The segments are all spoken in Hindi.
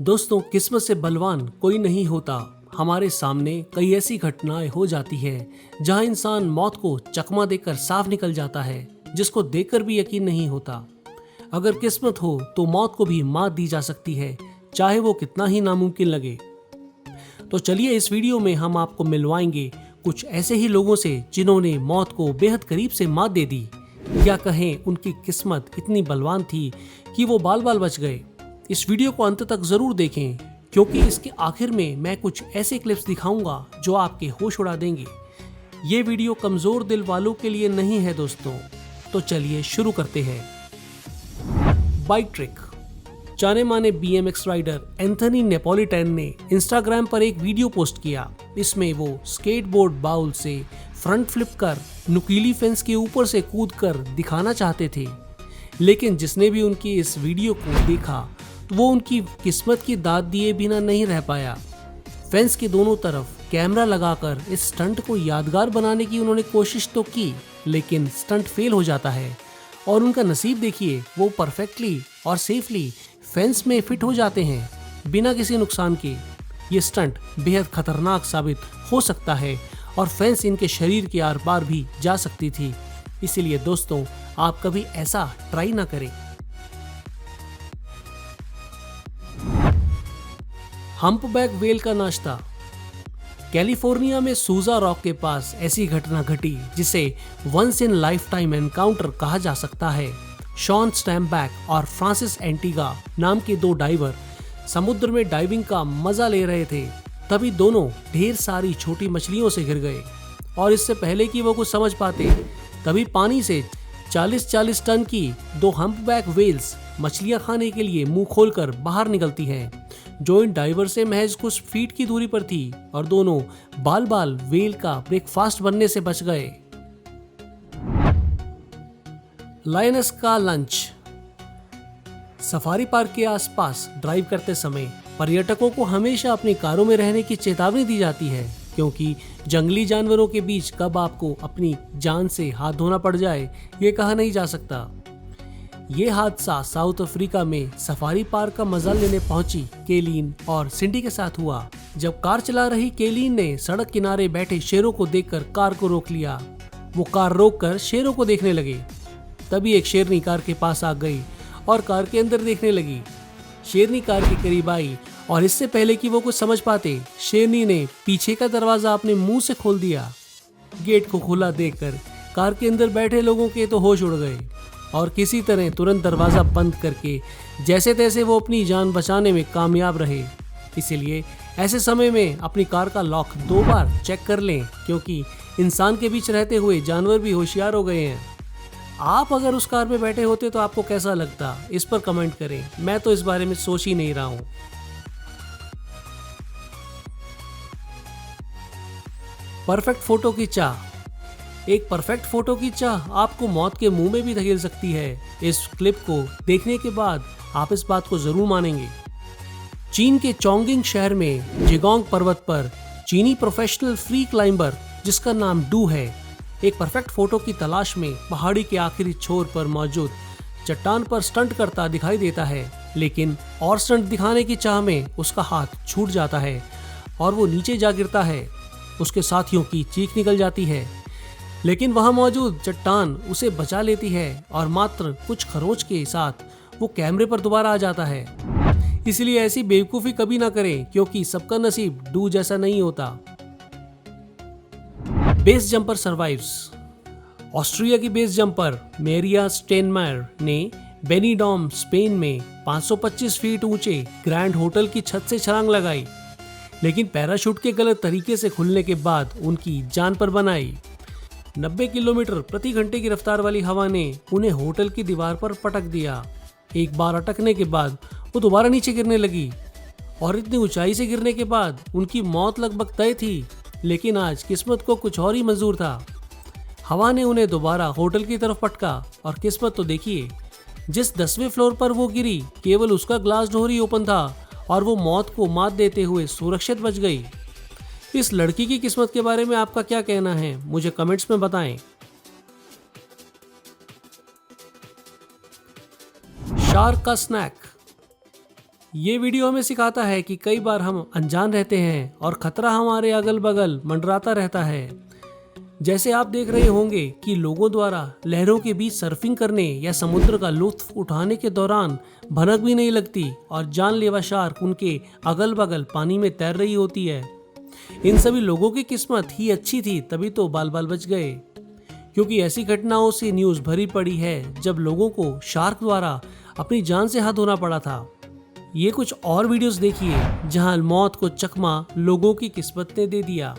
दोस्तों, किस्मत से बलवान कोई नहीं होता। हमारे सामने कई ऐसी घटनाएं हो जाती है जहां इंसान मौत को चकमा देकर साफ निकल जाता है, जिसको देखकर भी यकीन नहीं होता। अगर किस्मत हो तो मौत को भी मात दी जा सकती है, चाहे वो कितना ही नामुमकिन लगे। तो चलिए, इस वीडियो में हम आपको मिलवाएंगे कुछ ऐसे ही लोगों से जिन्होंने मौत को बेहद करीब से मात दे दी, या कहें उनकी किस्मत इतनी बलवान थी कि वो बाल बाल बच गए। इस वीडियो को अंत तक जरूर देखें, क्योंकि इसके आखिर में मैं कुछ ऐसे क्लिप्स दिखाऊंगा जो आपके होश उड़ा देंगे। ये वीडियो कमजोर दिल वालों के लिए नहीं है दोस्तों। तो चलिए शुरू करते हैं। Bike trick. जाने माने BMX राइडर एंथनी नेपोलिटन ने इंस्टाग्राम पर एक वीडियो पोस्ट किया। इसमें वो स्केटबोर्ड बाउल से फ्रंट फ्लिप कर नुकीली फेंस के ऊपर से कूद कर दिखाना चाहते थे, लेकिन जिसने भी उनकी इस वीडियो को देखा तो वो उनकी किस्मत की दाद दिए बिना नहीं रह पाया। फेंस के दोनों तरफ कैमरा लगाकर इस स्टंट को यादगार बनाने की उन्होंने कोशिश तो की, लेकिन स्टंट फेल हो जाता है और उनका नसीब देखिए, वो परफेक्टली और सेफली फेंस में फिट हो जाते हैं बिना किसी नुकसान के। ये स्टंट बेहद खतरनाक साबित हो सकता है और फेंस इनके शरीर के आर पार भी जा सकती थी। इसीलिए दोस्तों, आप कभी ऐसा ट्राई ना करें। हम्पबैक वेल का नाश्ता। कैलिफोर्निया में सूजा रॉक के पास ऐसी घटना घटी जिसे once in life time encounter कहा जा सकता है। शॉन स्टैम्बैक और फ्रांसिस एंटीगा नाम के दो डाइवर समुद्र में डाइविंग का मजा ले रहे थे। तभी दोनों ढेर सारी छोटी मछलियों से घिर गए, और इससे पहले कि वो कुछ समझ पाते, तभी पानी से 40-40 टन की दो हम्पबैक वेल्स मछलियां खाने के लिए मुंह खोलकर बाहर निकलती हैं, जो इन डाइवर से महज कुछ फीट की दूरी पर थी, और दोनों बाल बाल वेल का ब्रेकफास्ट बनने से बच गए। लायनस का लंच। सफारी पार्क के आसपास ड्राइव करते समय पर्यटकों को हमेशा अपनी कारों में रहने की चेतावनी दी जाती है, क्योंकि जंगली जानवरों के बीच कब आपको अपनी जान से हाथ धोना पड़ जाए ये कहा नहीं जा सकता। ये हादसा साउथ अफ्रीका में सफारी पार्क का मजा लेने पहुंची केलीन और सिंडी के साथ हुआ। जब कार चला रही केलीन ने सड़क किनारे बैठे शेरों को देखकर कार को रोक लिया। वो कार रोककर शेरों को देखने लगे। तभी एक शेरनी कार के पास आ गई और कार के अंदर देखने लगी। शेरनी कार के करीब आई और इससे पहले कि वो कुछ समझ पाते, शेरनी ने पीछे का दरवाजा अपने मुंह से खोल दिया। गेट को खुला देखकर कार के अंदर बैठे लोगों के तो होश उड़ गए, और किसी तरह तुरंत दरवाजा बंद करके जैसे तैसे वो अपनी जान बचाने में कामयाब रहे। इसीलिए ऐसे समय में अपनी कार का लॉक 2 बार चेक कर लें, क्योंकि इंसान के बीच रहते हुए जानवर भी होशियार हो गए हैं। आप अगर उस कार में बैठे होते तो आपको कैसा लगता, इस पर कमेंट करें। मैं तो इस बारे में सोच ही नहीं रहा हूं। परफेक्ट फोटो की चाह। एक परफेक्ट फोटो की चाह आपको मौत के मुंह में भी धकेल सकती है। इस क्लिप को देखने के बाद आप इस बात को जरूर मानेंगे। चीन के चोंगिंग शहर में जिगोंग पर्वत पर चीनी प्रोफेशनल फ्री क्लाइंबर, जिसका नाम डू है, एक परफेक्ट फोटो की तलाश में पहाड़ी के आखिरी छोर पर मौजूद चट्टान पर स्टंट करता दिखाई देता है। लेकिन और स्टंट दिखाने की चाह में उसका हाथ छूट जाता है और वो नीचे जा गिरता है। उसके साथियों की चीख निकल जाती है, लेकिन वहां मौजूद चट्टान उसे बचा लेती है और मात्र कुछ खरोच के साथ वो कैमरे पर दोबारा आ जाता है। इसलिए ऐसी बेवकूफी कभी ना करें, क्योंकि सबका नसीब डू जैसा नहीं होता। Base jumper survives. ऑस्ट्रिया की बेस जंपर मेरिया स्टेनमायर ने बेनिडॉम, स्पेन में 525 फीट ऊंचे ग्रैंड होटल की छत से छलांग लगाई, लेकिन पैराशूट के गलत तरीके से खुलने के बाद उनकी जान पर बन आई। 90 किलोमीटर प्रति घंटे की रफ्तार वाली हवा ने उन्हें होटल की दीवार पर पटक दिया। एक बार अटकने के बाद वो दोबारा नीचे गिरने लगी, और इतनी ऊंचाई से गिरने के बाद उनकी मौत लगभग तय थी। लेकिन आज किस्मत को कुछ और ही मंजूर था। हवा ने उन्हें दोबारा होटल की तरफ पटका, और किस्मत तो देखिए, जिस 10वें फ्लोर पर वो गिरी केवल उसका ग्लास डोर ही ओपन था, और वो मौत को मात देते हुए सुरक्षित बच गई। इस लड़की की किस्मत के बारे में आपका क्या कहना है, मुझे कमेंट्स में बताएं। शार्क का स्नैक। ये वीडियो हमें सिखाता है कि कई बार हम अनजान रहते हैं और खतरा हमारे अगल बगल मंडराता रहता है। जैसे आप देख रहे होंगे कि लोगों द्वारा लहरों के बीच सर्फिंग करने या समुद्र का लुत्फ उठाने के दौरान भनक भी नहीं लगती और जानलेवा शार्क उनके अगल बगल पानी में तैर रही होती है। इन सभी लोगों की किस्मत ही अच्छी थी, तभी तो बाल बाल बच गए, क्योंकि ऐसी घटनाओं से न्यूज भरी पड़ी है जब लोगों को शार्क द्वारा अपनी जान से हाथ धोना पड़ा था। ये कुछ और वीडियोस देखिए जहां मौत को चकमा लोगों की किस्मत ने दे दिया।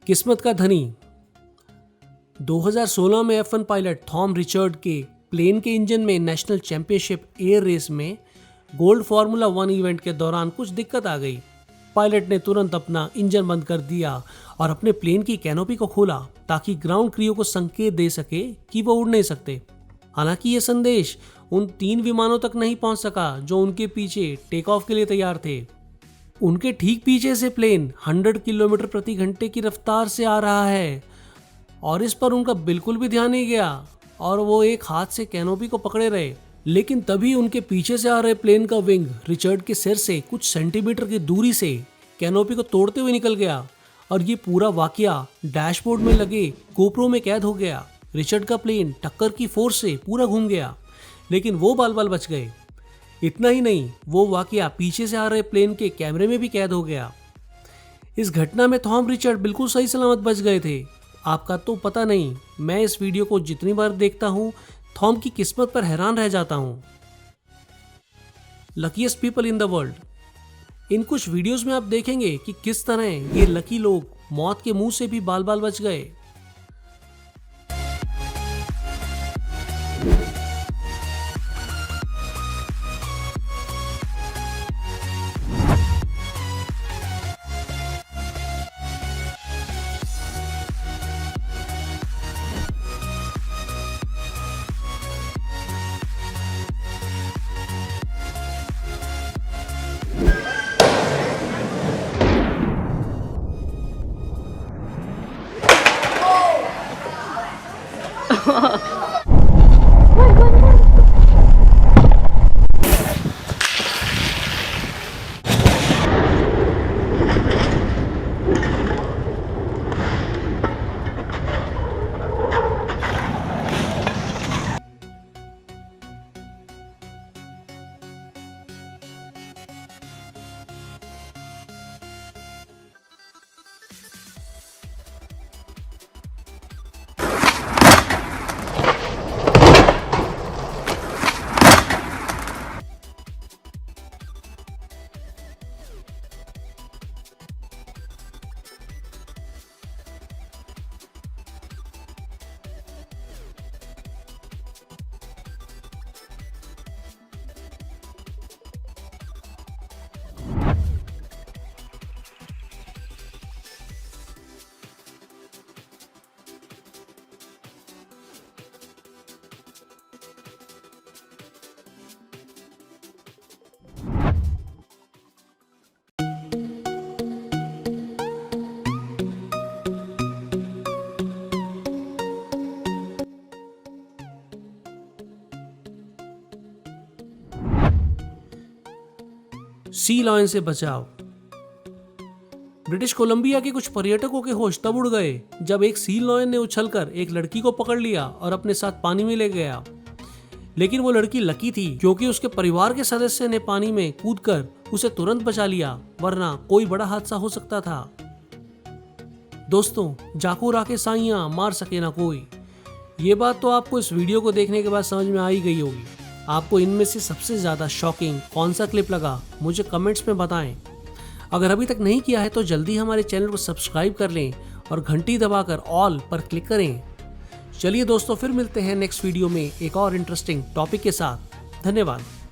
किस्मत का धनी। 2016 में F1 पायलट थॉम रिचर्ड के प्लेन के इंजन में नेशनल चैंपियनशिप एयर रेस में गोल्ड फार्मूला 1 इवेंट के दौरान कुछ दिक्कत आ गई। पायलट ने तुरंत अपना इंजन बंद कर दिया और अपने प्लेन की कैनोपी को खोला ताकि ग्राउंड क्रू को संकेत दे सके कि वो उड़ नहीं सकते। हालांकि ये संदेश उन 3 विमानों तक नहीं पहुंच सका जो उनके पीछे टेक ऑफ के लिए तैयार थे। उनके ठीक पीछे से प्लेन 100 किलोमीटर प्रति घंटे की रफ्तार से आ रहा है और इस पर उनका बिल्कुल भी ध्यान नहीं गया और वो एक हाथ से कैनोपी को पकड़े रहे। लेकिन तभी उनके पीछे से आ रहे प्लेन का विंग रिचर्ड के सिर से कुछ सेंटीमीटर की दूरी से कैनोपी को तोड़ते हुए निकल गया और ये पूरा वाकया डैशबोर्ड में लगे गोप्रो में कैद हो गया। रिचर्ड का प्लेन टक्कर की फोर्स से पूरा घूम गया, लेकिन वो बाल बाल बच गए। इतना ही नहीं, वो वाकया पीछे से आ रहे प्लेन के कैमरे में भी कैद हो गया। इस घटना में थॉम रिचर्ड बिल्कुल सही सलामत बच गए थे। आपका तो पता नहीं, मैं इस वीडियो को जितनी बार देखता हूँ थॉम की किस्मत पर हैरान रह जाता हूँ। Luckiest people in the world. इन कुछ वीडियोस में आप देखेंगे कि किस तरह ये लकी लोग मौत के मुंह से भी बाल बाल बच गए। सी लॉयन से बचाव। ब्रिटिश कोलंबिया के कुछ पर्यटकों के होश तब उड़ गए जब एक सी लॉयन ने उछलकर एक लड़की को पकड़ लिया और अपने साथ पानी में ले गया। लेकिन वो लड़की लकी थी क्योंकि उसके परिवार के सदस्य ने पानी में कूदकर उसे तुरंत बचा लिया, वरना कोई बड़ा हादसा हो सकता था। दोस्तों, जाको राके साइयां मार सके ना कोई, ये बात तो आपको इस वीडियो को देखने के बाद समझ में आ ही गई होगी। आपको इनमें से सबसे ज्यादा शॉकिंग कौन सा क्लिप लगा, मुझे कमेंट्स में बताएं। अगर अभी तक नहीं किया है तो जल्दी हमारे चैनल को सब्सक्राइब कर लें और घंटी दबाकर ऑल पर क्लिक करें। चलिए दोस्तों, फिर मिलते हैं नेक्स्ट वीडियो में एक और इंटरेस्टिंग टॉपिक के साथ। धन्यवाद।